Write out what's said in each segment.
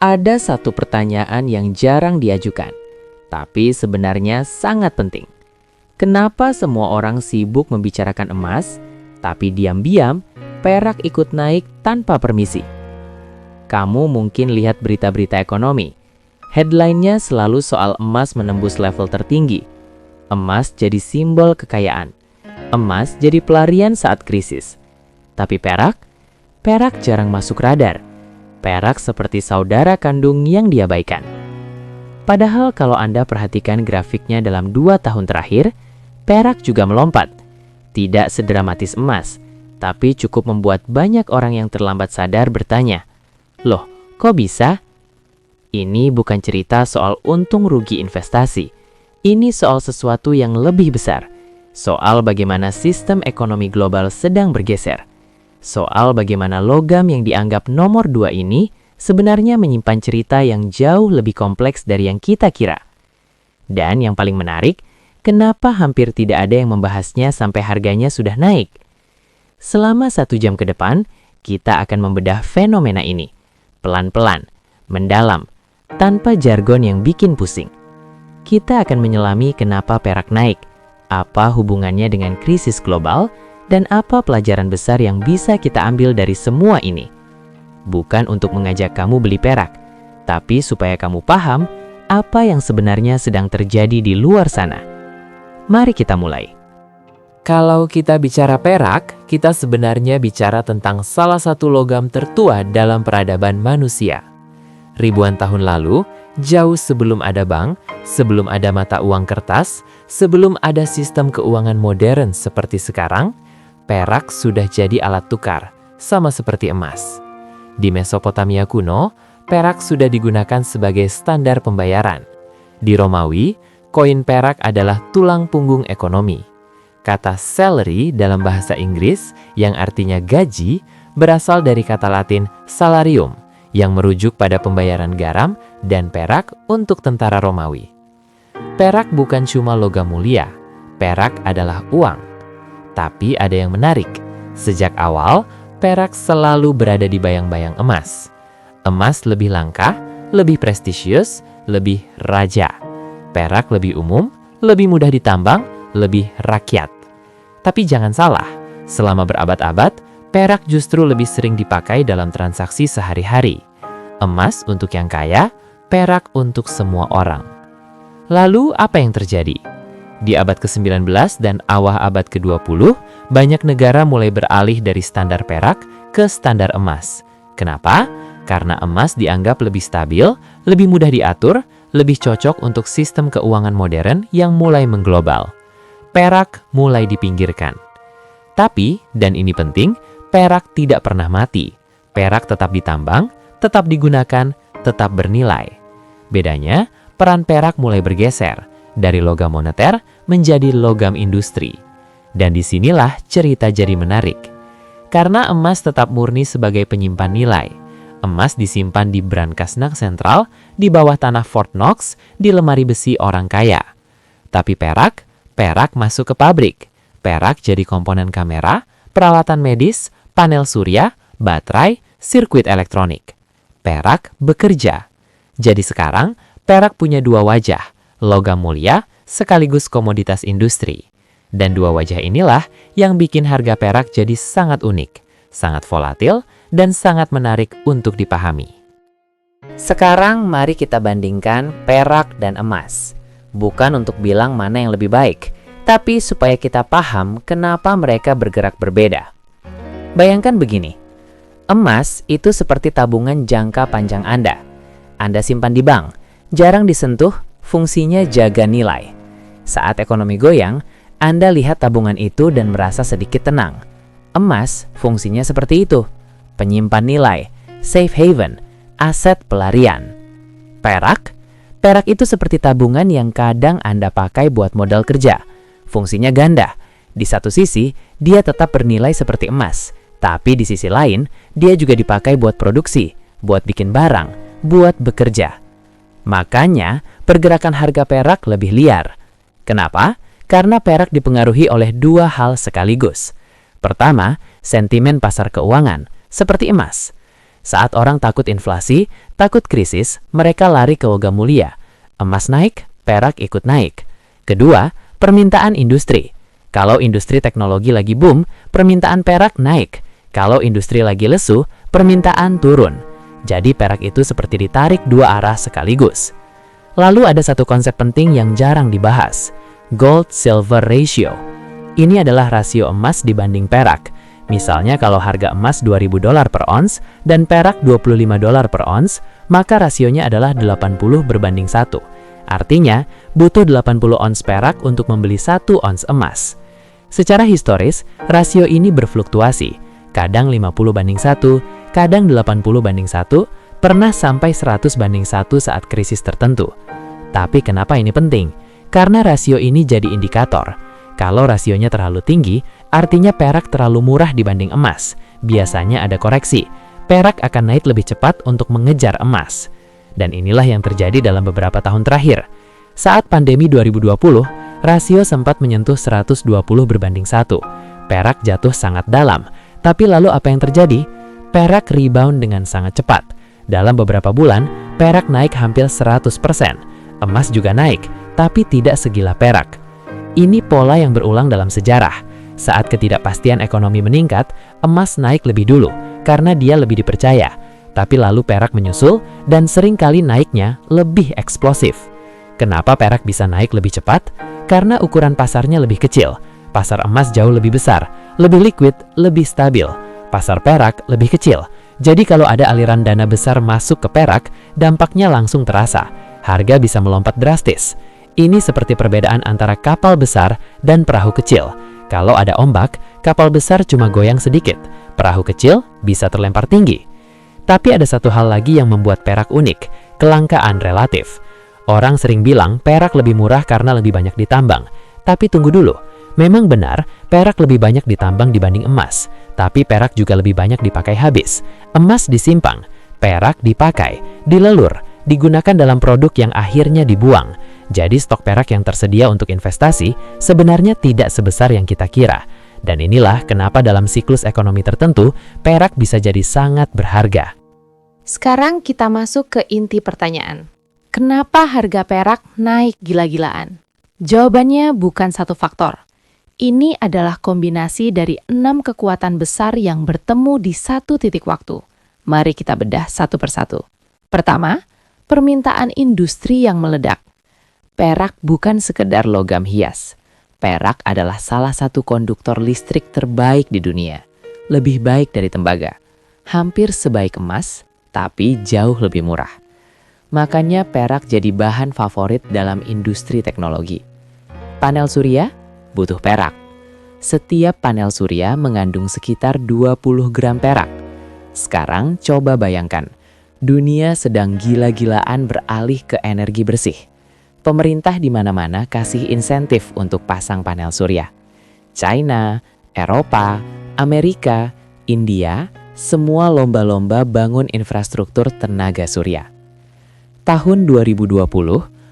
Ada satu pertanyaan yang jarang diajukan, tapi sebenarnya sangat penting. Kenapa semua orang sibuk membicarakan emas, tapi diam-diam perak ikut naik tanpa permisi? Kamu mungkin lihat berita-berita ekonomi. Headline-nya selalu soal emas menembus level tertinggi. Emas jadi simbol kekayaan. Emas jadi pelarian saat krisis. Tapi perak jarang masuk radar. Perak seperti saudara kandung yang diabaikan. Padahal kalau Anda perhatikan grafiknya dalam 2 tahun terakhir, perak juga melompat. Tidak sedramatis emas, tapi cukup membuat banyak orang yang terlambat sadar bertanya, "Loh, kok bisa?" Ini bukan cerita soal untung rugi investasi. Ini soal sesuatu yang lebih besar. Soal bagaimana sistem ekonomi global sedang bergeser. Soal bagaimana logam yang dianggap nomor 2 ini sebenarnya menyimpan cerita yang jauh lebih kompleks dari yang kita kira. Dan yang paling menarik, kenapa hampir tidak ada yang membahasnya sampai harganya sudah naik? Selama 1 jam ke depan, kita akan membedah fenomena ini. Pelan-pelan, mendalam, tanpa jargon yang bikin pusing. Kita akan menyelami kenapa perak naik, apa hubungannya dengan krisis global, dan apa pelajaran besar yang bisa kita ambil dari semua ini. Bukan untuk mengajak kamu beli perak, tapi supaya kamu paham apa yang sebenarnya sedang terjadi di luar sana. Mari kita mulai. Kalau kita bicara perak, kita sebenarnya bicara tentang salah satu logam tertua dalam peradaban manusia. Ribuan tahun lalu, jauh sebelum ada bank, sebelum ada mata uang kertas, sebelum ada sistem keuangan modern seperti sekarang, perak sudah jadi alat tukar, sama seperti emas. Di Mesopotamia kuno, perak sudah digunakan sebagai standar pembayaran. Di Romawi, koin perak adalah tulang punggung ekonomi. Kata salary dalam bahasa Inggris, yang artinya gaji, berasal dari kata Latin salarium, yang merujuk pada pembayaran garam dan perak untuk tentara Romawi. Perak bukan cuma logam mulia, perak adalah uang. Tapi ada yang menarik, sejak awal, perak selalu berada di bayang-bayang emas. Emas lebih langka, lebih prestisius, lebih raja. Perak lebih umum, lebih mudah ditambang, lebih rakyat. Tapi jangan salah, selama berabad-abad, perak justru lebih sering dipakai dalam transaksi sehari-hari. Emas untuk yang kaya, perak untuk semua orang. Lalu apa yang terjadi? Di abad ke-19 dan awal abad ke-20, banyak negara mulai beralih dari standar perak ke standar emas. Kenapa? Karena emas dianggap lebih stabil, lebih mudah diatur, lebih cocok untuk sistem keuangan modern yang mulai mengglobal. Perak mulai dipinggirkan. Tapi, dan ini penting, perak tidak pernah mati. Perak tetap ditambang, tetap digunakan, tetap bernilai. Bedanya, peran perak mulai bergeser dari logam moneter menjadi logam industri. Dan disinilah cerita jadi menarik. Karena emas tetap murni sebagai penyimpan nilai. Emas disimpan di brankas Bank Sentral, di bawah tanah Fort Knox, di lemari besi orang kaya. Tapi perak masuk ke pabrik. Perak jadi komponen kamera, peralatan medis, panel surya, baterai, sirkuit elektronik. Perak bekerja. Jadi sekarang, perak punya 2 wajah. Logam mulia sekaligus komoditas industri. Dan 2 wajah inilah yang bikin harga perak jadi sangat unik, sangat volatil, dan sangat menarik untuk dipahami. Sekarang mari kita bandingkan perak dan emas. Bukan untuk bilang mana yang lebih baik, tapi supaya kita paham kenapa mereka bergerak berbeda. Bayangkan begini, emas itu seperti tabungan jangka panjang Anda. Anda simpan di bank, jarang disentuh, fungsinya jaga nilai. Saat ekonomi goyang, Anda lihat tabungan itu dan merasa sedikit tenang. Emas fungsinya seperti itu, penyimpan nilai, safe haven, aset pelarian. Perak itu seperti tabungan yang kadang Anda pakai buat modal kerja. Fungsinya ganda. Di satu sisi, dia tetap bernilai seperti emas. Tapi di sisi lain, dia juga dipakai buat produksi, buat bikin barang, buat bekerja. Makanya, pergerakan harga perak lebih liar. Kenapa? Karena perak dipengaruhi oleh 2 hal sekaligus. Pertama, sentimen pasar keuangan, seperti emas. Saat orang takut inflasi, takut krisis, mereka lari ke logam mulia. Emas naik, perak ikut naik. Kedua, permintaan industri. Kalau industri teknologi lagi boom, permintaan perak naik. Kalau industri lagi lesu, permintaan turun. Jadi perak itu seperti ditarik dua arah sekaligus. Lalu ada satu konsep penting yang jarang dibahas, gold-silver ratio. Ini adalah rasio emas dibanding perak. Misalnya kalau harga emas $2.000 per ons dan perak $25 per ons, maka rasionya adalah 80:1. Artinya, butuh 80 ons perak untuk membeli 1 ons emas. Secara historis, rasio ini berfluktuasi. Kadang 50:1, kadang 80:1, pernah sampai 100:1 saat krisis tertentu. Tapi kenapa ini penting? Karena rasio ini jadi indikator. Kalau rasionya terlalu tinggi, artinya perak terlalu murah dibanding emas. Biasanya ada koreksi. Perak akan naik lebih cepat untuk mengejar emas. Dan inilah yang terjadi dalam beberapa tahun terakhir. Saat pandemi 2020, rasio sempat menyentuh 120:1. Perak jatuh sangat dalam. Tapi lalu apa yang terjadi? Perak rebound dengan sangat cepat. Dalam beberapa bulan, perak naik hampir 100%. Emas juga naik, tapi tidak segila perak. Ini pola yang berulang dalam sejarah. Saat ketidakpastian ekonomi meningkat, emas naik lebih dulu karena dia lebih dipercaya. Tapi lalu perak menyusul dan seringkali naiknya lebih eksplosif. Kenapa perak bisa naik lebih cepat? Karena ukuran pasarnya lebih kecil. Pasar emas jauh lebih besar, lebih liquid, lebih stabil. Pasar perak lebih kecil. Jadi kalau ada aliran dana besar masuk ke perak, dampaknya langsung terasa. Harga bisa melompat drastis. Ini seperti perbedaan antara kapal besar dan perahu kecil. Kalau ada ombak, kapal besar cuma goyang sedikit. Perahu kecil bisa terlempar tinggi. Tapi ada satu hal lagi yang membuat perak unik, kelangkaan relatif. Orang sering bilang perak lebih murah karena lebih banyak ditambang. Tapi tunggu dulu, memang benar perak lebih banyak ditambang dibanding emas. Tapi perak juga lebih banyak dipakai habis. Emas disimpan, perak dipakai, dilelur, digunakan dalam produk yang akhirnya dibuang. Jadi stok perak yang tersedia untuk investasi sebenarnya tidak sebesar yang kita kira. Dan inilah kenapa dalam siklus ekonomi tertentu, perak bisa jadi sangat berharga. Sekarang kita masuk ke inti pertanyaan. Kenapa harga perak naik gila-gilaan? Jawabannya bukan satu faktor. Ini adalah kombinasi dari 6 kekuatan besar yang bertemu di satu titik waktu. Mari kita bedah satu persatu. Pertama, permintaan industri yang meledak. Perak bukan sekedar logam hias. Perak adalah salah satu konduktor listrik terbaik di dunia. Lebih baik dari tembaga. Hampir sebaik emas, tapi jauh lebih murah. Makanya perak jadi bahan favorit dalam industri teknologi. Panel surya butuh perak. Setiap panel surya mengandung sekitar 20 gram perak. Sekarang coba bayangkan, dunia sedang gila-gilaan beralih ke energi bersih. Pemerintah di mana-mana kasih insentif untuk pasang panel surya. China, Eropa, Amerika, India, semua lomba-lomba bangun infrastruktur tenaga surya. Tahun 2020,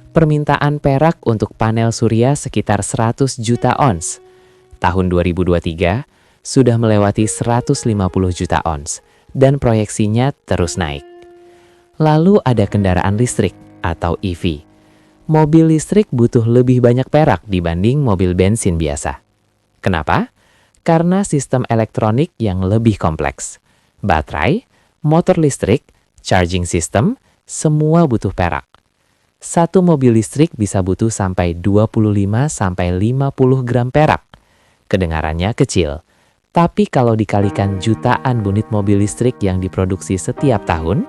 permintaan perak untuk panel surya sekitar 100 juta ons. Tahun 2023, sudah melewati 150 juta ons, dan proyeksinya terus naik. Lalu ada kendaraan listrik atau EV. Mobil listrik butuh lebih banyak perak dibanding mobil bensin biasa. Kenapa? Karena sistem elektronik yang lebih kompleks. Baterai, motor listrik, charging system, semua butuh perak. Satu mobil listrik bisa butuh sampai 25-50 gram perak. Kedengarannya kecil, tapi kalau dikalikan jutaan unit mobil listrik yang diproduksi setiap tahun,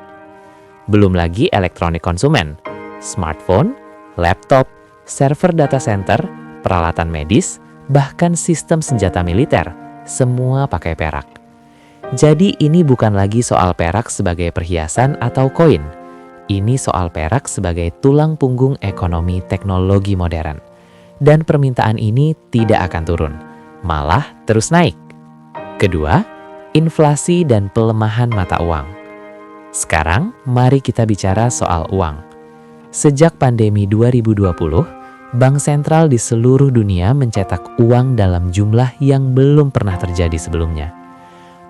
belum lagi elektronik konsumen, smartphone, laptop, server data center, peralatan medis, bahkan sistem senjata militer, semua pakai perak. Jadi ini bukan lagi soal perak sebagai perhiasan atau koin. Ini soal perak sebagai tulang punggung ekonomi teknologi modern. Dan permintaan ini tidak akan turun, malah terus naik. Kedua, inflasi dan pelemahan mata uang. Sekarang, mari kita bicara soal uang. Sejak pandemi 2020, bank sentral di seluruh dunia mencetak uang dalam jumlah yang belum pernah terjadi sebelumnya.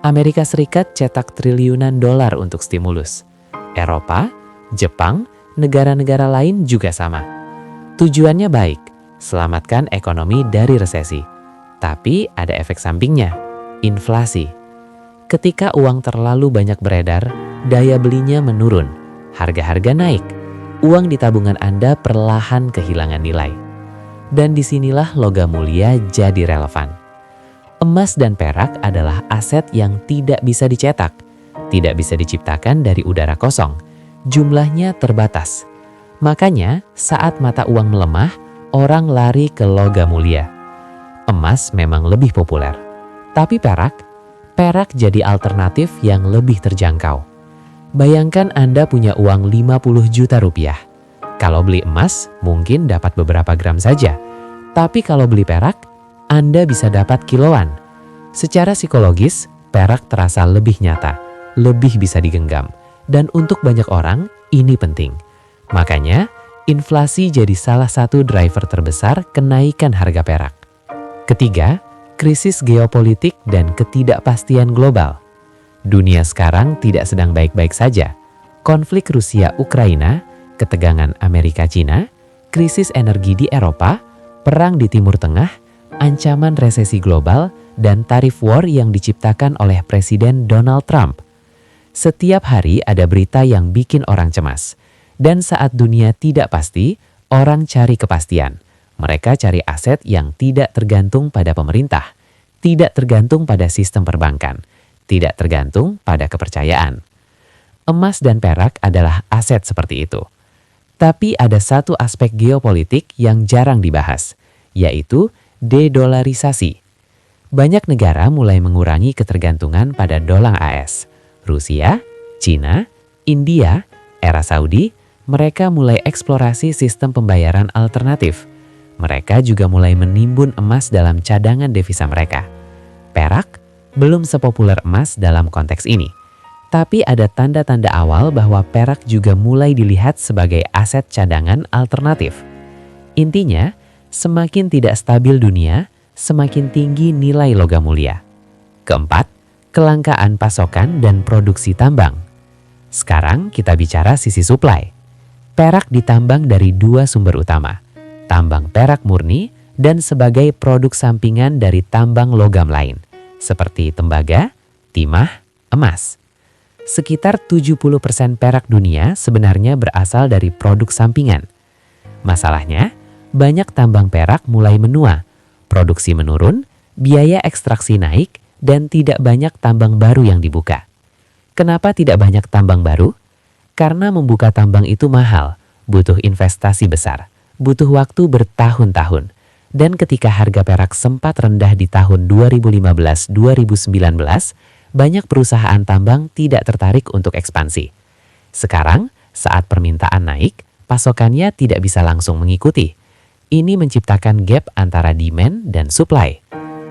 Amerika Serikat cetak triliunan dolar untuk stimulus. Eropa, Jepang, negara-negara lain juga sama. Tujuannya baik, selamatkan ekonomi dari resesi. Tapi ada efek sampingnya, inflasi. Ketika uang terlalu banyak beredar, daya belinya menurun, harga-harga naik, uang di tabungan Anda perlahan kehilangan nilai. Dan disinilah logam mulia jadi relevan. Emas dan perak adalah aset yang tidak bisa dicetak, tidak bisa diciptakan dari udara kosong. Jumlahnya terbatas. Makanya saat mata uang melemah, orang lari ke logam mulia. Emas memang lebih populer. Tapi perak jadi alternatif yang lebih terjangkau. Bayangkan Anda punya uang 50 juta rupiah. Kalau beli emas, mungkin dapat beberapa gram saja. Tapi kalau beli perak, Anda bisa dapat kiloan. Secara psikologis, perak terasa lebih nyata, lebih bisa digenggam. Dan untuk banyak orang, ini penting. Makanya, inflasi jadi salah satu driver terbesar kenaikan harga perak. Ketiga, krisis geopolitik dan ketidakpastian global. Dunia sekarang tidak sedang baik-baik saja. Konflik Rusia-Ukraina, ketegangan Amerika-China, krisis energi di Eropa, perang di Timur Tengah, ancaman resesi global, dan tarif war yang diciptakan oleh Presiden Donald Trump. Setiap hari ada berita yang bikin orang cemas. Dan saat dunia tidak pasti, orang cari kepastian. Mereka cari aset yang tidak tergantung pada pemerintah, tidak tergantung pada sistem perbankan, tidak tergantung pada kepercayaan. Emas dan perak adalah aset seperti itu. Tapi ada satu aspek geopolitik yang jarang dibahas, yaitu dedolarisasi. Banyak negara mulai mengurangi ketergantungan pada dolar AS. Rusia, Cina, India, era Saudi, mereka mulai eksplorasi sistem pembayaran alternatif. Mereka juga mulai menimbun emas dalam cadangan devisa mereka. Perak belum sepopuler emas dalam konteks ini. Tapi ada tanda-tanda awal bahwa perak juga mulai dilihat sebagai aset cadangan alternatif. Intinya, semakin tidak stabil dunia, semakin tinggi nilai logam mulia. Keempat, kelangkaan pasokan dan produksi tambang. Sekarang kita bicara sisi supply. Perak ditambang dari dua sumber utama, tambang perak murni dan sebagai produk sampingan dari tambang logam lain, seperti tembaga, timah, emas. Sekitar 70% perak dunia sebenarnya berasal dari produk sampingan. Masalahnya, banyak tambang perak mulai menua, produksi menurun, biaya ekstraksi naik, dan tidak banyak tambang baru yang dibuka. Kenapa tidak banyak tambang baru? Karena membuka tambang itu mahal, butuh investasi besar, butuh waktu bertahun-tahun. Dan ketika harga perak sempat rendah di tahun 2015-2019, banyak perusahaan tambang tidak tertarik untuk ekspansi. Sekarang, saat permintaan naik, pasokannya tidak bisa langsung mengikuti. Ini menciptakan gap antara demand dan supply.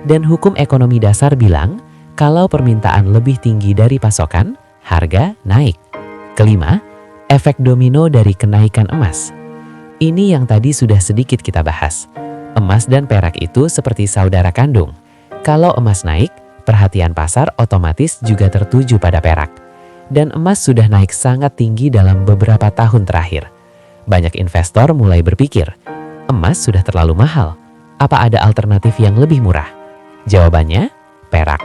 Dan hukum ekonomi dasar bilang, kalau permintaan lebih tinggi dari pasokan, harga naik. Kelima, efek domino dari kenaikan emas. Ini yang tadi sudah sedikit kita bahas. Emas dan perak itu seperti saudara kandung. Kalau emas naik, perhatian pasar otomatis juga tertuju pada perak. Dan emas sudah naik sangat tinggi dalam beberapa tahun terakhir. Banyak investor mulai berpikir, emas sudah terlalu mahal. Apa ada alternatif yang lebih murah? Jawabannya, perak.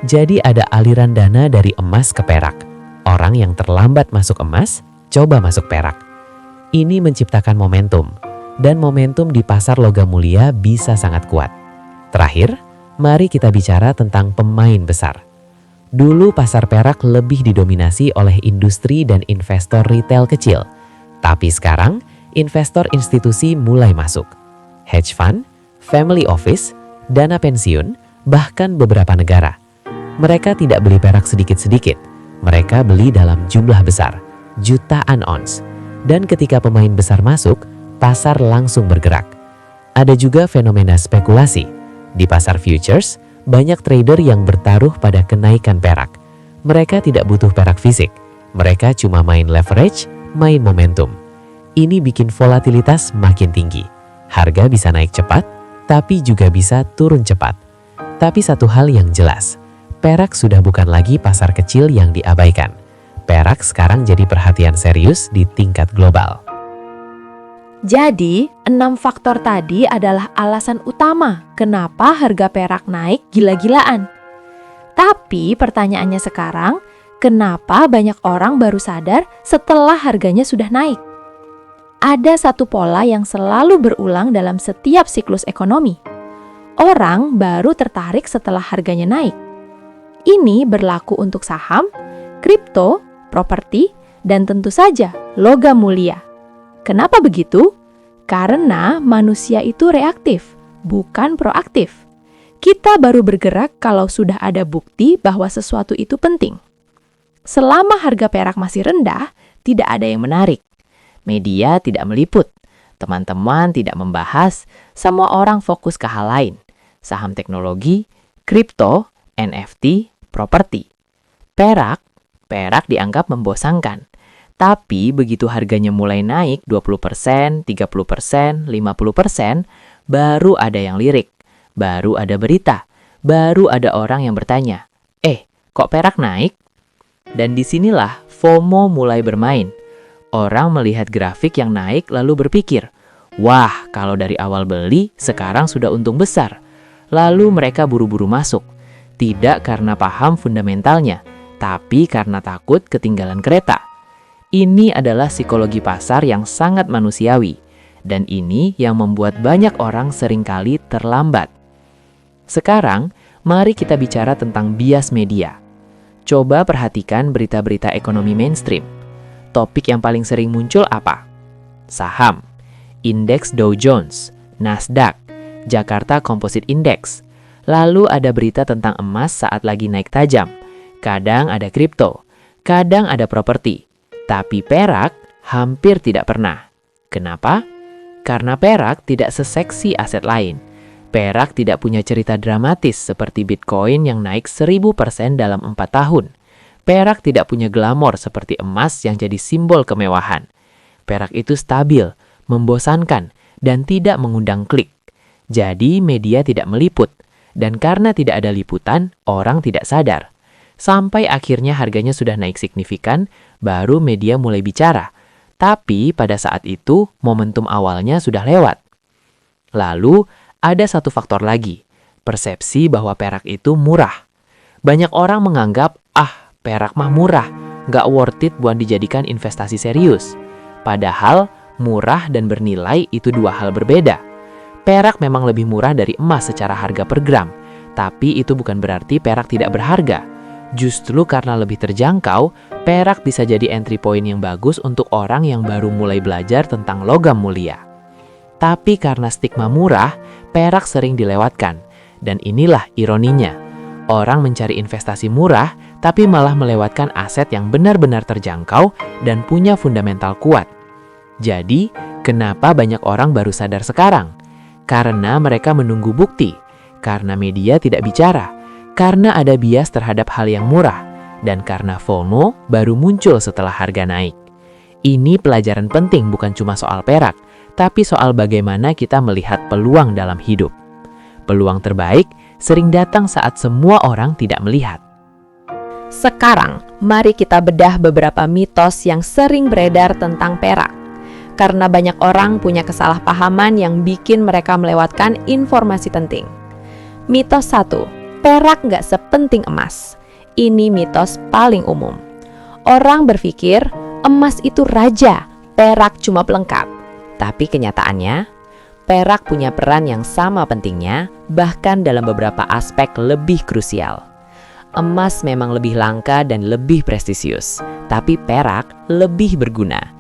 Jadi ada aliran dana dari emas ke perak. Orang yang terlambat masuk emas, coba masuk perak. Ini menciptakan momentum. Dan momentum di pasar logam mulia bisa sangat kuat. Terakhir, mari kita bicara tentang pemain besar. Dulu pasar perak lebih didominasi oleh industri dan investor retail kecil. Tapi sekarang, investor institusi mulai masuk. Hedge fund, family office, dana pensiun, bahkan beberapa negara. Mereka tidak beli perak sedikit-sedikit. Mereka beli dalam jumlah besar, jutaan ons. Dan ketika pemain besar masuk, pasar langsung bergerak. Ada juga fenomena spekulasi. Di pasar futures, banyak trader yang bertaruh pada kenaikan perak. Mereka tidak butuh perak fisik. Mereka cuma main leverage, main momentum. Ini bikin volatilitas makin tinggi. Harga bisa naik cepat, tapi juga bisa turun cepat. Tapi satu hal yang jelas, perak sudah bukan lagi pasar kecil yang diabaikan. Perak sekarang jadi perhatian serius di tingkat global. Jadi, 6 faktor tadi adalah alasan utama kenapa harga perak naik gila-gilaan. Tapi pertanyaannya sekarang, kenapa banyak orang baru sadar setelah harganya sudah naik? Ada satu pola yang selalu berulang dalam setiap siklus ekonomi. Orang baru tertarik setelah harganya naik. Ini berlaku untuk saham, kripto, properti, dan tentu saja logam mulia. Kenapa begitu? Karena manusia itu reaktif, bukan proaktif. Kita baru bergerak kalau sudah ada bukti bahwa sesuatu itu penting. Selama harga perak masih rendah, tidak ada yang menarik. Media tidak meliput, teman-teman tidak membahas, semua orang fokus ke hal lain. Saham teknologi, kripto, NFT, properti. Perak dianggap membosankan. Tapi begitu harganya mulai naik 20%, 30%, 50%, baru ada yang lirik, baru ada berita, baru ada orang yang bertanya, kok perak naik? Dan disinilah FOMO mulai bermain. Orang melihat grafik yang naik lalu berpikir, wah kalau dari awal beli sekarang sudah untung besar. Lalu mereka buru-buru masuk, tidak karena paham fundamentalnya, tapi karena takut ketinggalan kereta. Ini adalah psikologi pasar yang sangat manusiawi, dan ini yang membuat banyak orang seringkali terlambat. Sekarang, mari kita bicara tentang bias media. Coba perhatikan berita-berita ekonomi mainstream. Topik yang paling sering muncul apa? Saham, indeks Dow Jones, Nasdaq, Jakarta Composite Index. Lalu ada berita tentang emas saat lagi naik tajam. Kadang ada kripto, kadang ada properti. Tapi perak hampir tidak pernah. Kenapa? Karena perak tidak seseksi aset lain. Perak tidak punya cerita dramatis seperti Bitcoin yang naik 1000% dalam 4 tahun. Perak tidak punya glamor seperti emas yang jadi simbol kemewahan. Perak itu stabil, membosankan, dan tidak mengundang klik. Jadi media tidak meliput. Dan karena tidak ada liputan, orang tidak sadar. Sampai akhirnya harganya sudah naik signifikan, baru media mulai bicara. Tapi pada saat itu, momentum awalnya sudah lewat. Lalu, ada satu faktor lagi. Persepsi bahwa perak itu murah. Banyak orang menganggap, perak mah murah, nggak worth it buat dijadikan investasi serius. Padahal, murah dan bernilai itu dua hal berbeda. Perak memang lebih murah dari emas secara harga per gram. Tapi itu bukan berarti perak tidak berharga. Justru karena lebih terjangkau, perak bisa jadi entry point yang bagus untuk orang yang baru mulai belajar tentang logam mulia. Tapi karena stigma murah, perak sering dilewatkan. Dan inilah ironinya. Orang mencari investasi murah, tapi malah melewatkan aset yang benar-benar terjangkau dan punya fundamental kuat. Jadi, kenapa banyak orang baru sadar sekarang? Karena mereka menunggu bukti, karena media tidak bicara, karena ada bias terhadap hal yang murah, dan karena FOMO baru muncul setelah harga naik. Ini pelajaran penting bukan cuma soal perak, tapi soal bagaimana kita melihat peluang dalam hidup. Peluang terbaik sering datang saat semua orang tidak melihat. Sekarang, mari kita bedah beberapa mitos yang sering beredar tentang perak. Karena banyak orang punya kesalahpahaman yang bikin mereka melewatkan informasi penting. Mitos 1. Perak nggak sepenting emas. Ini mitos paling umum. Orang berpikir emas itu raja, perak cuma pelengkap. Tapi kenyataannya, perak punya peran yang sama pentingnya, bahkan dalam beberapa aspek lebih krusial. Emas memang lebih langka dan lebih prestisius, tapi perak lebih berguna.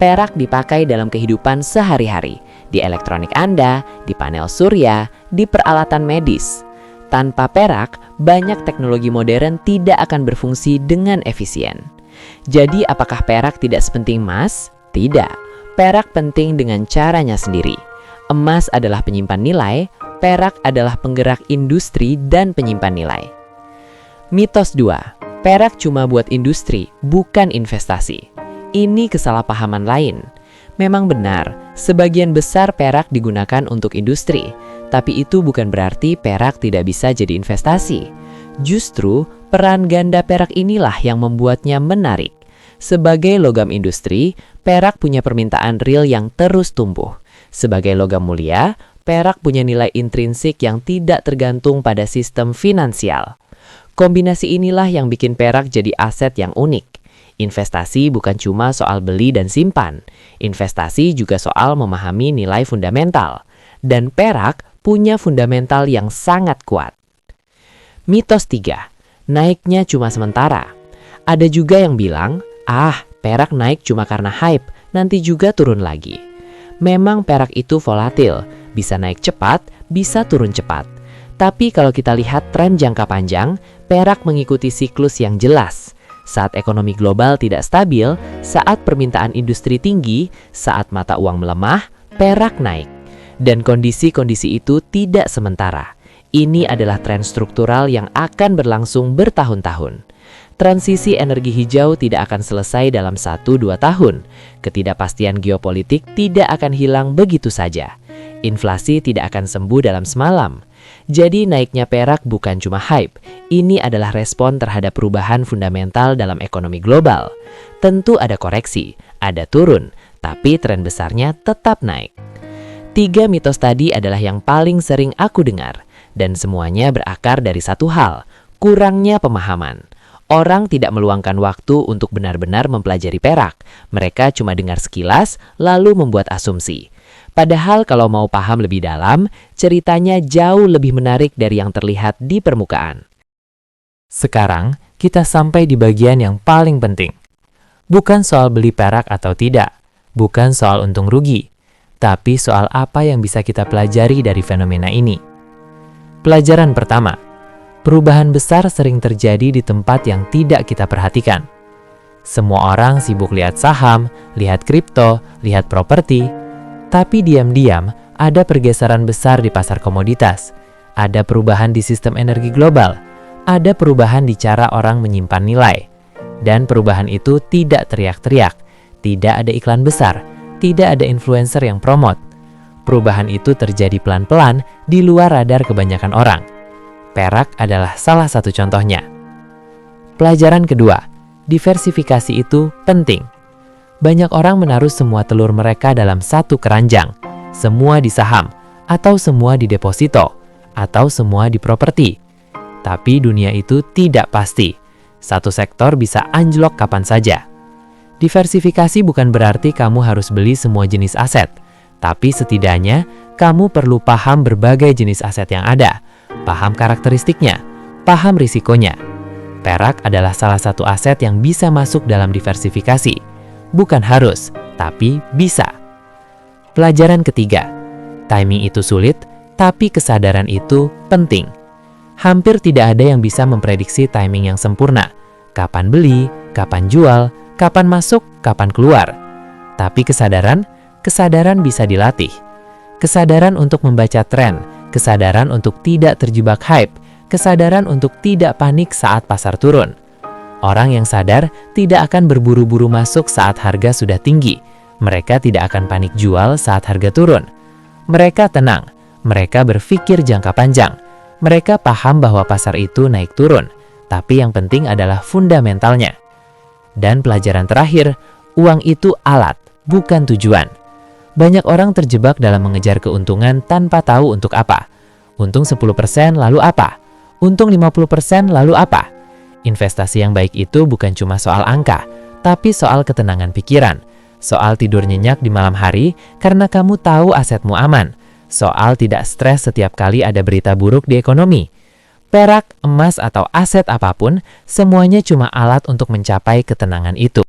Perak dipakai dalam kehidupan sehari-hari, di elektronik Anda, di panel surya, di peralatan medis. Tanpa perak, banyak teknologi modern tidak akan berfungsi dengan efisien. Jadi apakah perak tidak sepenting emas? Tidak. Perak penting dengan caranya sendiri. Emas adalah penyimpan nilai, perak adalah penggerak industri dan penyimpan nilai. Mitos 2. Perak cuma buat industri, bukan investasi. Ini kesalahpahaman lain. Memang benar, sebagian besar perak digunakan untuk industri, tapi itu bukan berarti perak tidak bisa jadi investasi. Justru peran ganda perak inilah yang membuatnya menarik. Sebagai logam industri, perak punya permintaan real yang terus tumbuh. Sebagai logam mulia, perak punya nilai intrinsik yang tidak tergantung pada sistem finansial. Kombinasi inilah yang bikin perak jadi aset yang unik. Investasi bukan cuma soal beli dan simpan. Investasi juga soal memahami nilai fundamental. Dan perak punya fundamental yang sangat kuat. Mitos 3. Naiknya cuma sementara. Ada juga yang bilang, perak naik cuma karena hype, nanti juga turun lagi. Memang perak itu volatil, bisa naik cepat, bisa turun cepat. Tapi kalau kita lihat tren jangka panjang, perak mengikuti siklus yang jelas. Saat ekonomi global tidak stabil, saat permintaan industri tinggi, saat mata uang melemah, perak naik. Dan kondisi-kondisi itu tidak sementara. Ini adalah tren struktural yang akan berlangsung bertahun-tahun. Transisi energi hijau tidak akan selesai dalam 1-2 tahun. Ketidakpastian geopolitik tidak akan hilang begitu saja. Inflasi tidak akan sembuh dalam semalam. Jadi naiknya perak bukan cuma hype. Ini adalah respon terhadap perubahan fundamental dalam ekonomi global. Tentu ada koreksi, ada turun, tapi tren besarnya tetap naik. 3 mitos tadi adalah yang paling sering aku dengar. Dan semuanya berakar dari satu hal, kurangnya pemahaman. Orang tidak meluangkan waktu untuk benar-benar mempelajari perak. Mereka cuma dengar sekilas, lalu membuat asumsi. Padahal kalau mau paham lebih dalam, ceritanya jauh lebih menarik dari yang terlihat di permukaan. Sekarang, kita sampai di bagian yang paling penting. Bukan soal beli perak atau tidak, bukan soal untung rugi, tapi soal apa yang bisa kita pelajari dari fenomena ini. Pelajaran pertama, perubahan besar sering terjadi di tempat yang tidak kita perhatikan. Semua orang sibuk lihat saham, lihat kripto, lihat properti, tapi diam-diam ada pergeseran besar di pasar komoditas, ada perubahan di sistem energi global, ada perubahan di cara orang menyimpan nilai. Dan perubahan itu tidak teriak-teriak, tidak ada iklan besar, tidak ada influencer yang promote. Perubahan itu terjadi pelan-pelan di luar radar kebanyakan orang. Perak adalah salah satu contohnya. Pelajaran kedua, diversifikasi itu penting. Banyak orang menaruh semua telur mereka dalam satu keranjang, semua di saham, atau semua di deposito, atau semua di properti. Tapi dunia itu tidak pasti. Satu sektor bisa anjlok kapan saja. Diversifikasi bukan berarti kamu harus beli semua jenis aset. Tapi setidaknya, kamu perlu paham berbagai jenis aset yang ada, paham karakteristiknya, paham risikonya. Perak adalah salah satu aset yang bisa masuk dalam diversifikasi. Bukan harus, tapi bisa. Pelajaran ketiga, timing itu sulit, tapi kesadaran itu penting. Hampir tidak ada yang bisa memprediksi timing yang sempurna. Kapan beli, kapan jual, kapan masuk, kapan keluar. Tapi kesadaran bisa dilatih. Kesadaran untuk membaca tren, kesadaran untuk tidak terjebak hype, kesadaran untuk tidak panik saat pasar turun. Orang yang sadar tidak akan berburu-buru masuk saat harga sudah tinggi. Mereka tidak akan panik jual saat harga turun. Mereka tenang, mereka berpikir jangka panjang. Mereka paham bahwa pasar itu naik turun, tapi yang penting adalah fundamentalnya. Dan pelajaran terakhir, uang itu alat, bukan tujuan. Banyak orang terjebak dalam mengejar keuntungan tanpa tahu untuk apa. Untung 10% lalu apa? Untung 50% lalu apa? Investasi yang baik itu bukan cuma soal angka, tapi soal ketenangan pikiran. Soal tidur nyenyak di malam hari karena kamu tahu asetmu aman. Soal tidak stres setiap kali ada berita buruk di ekonomi. Perak, emas, atau aset apapun, semuanya cuma alat untuk mencapai ketenangan itu.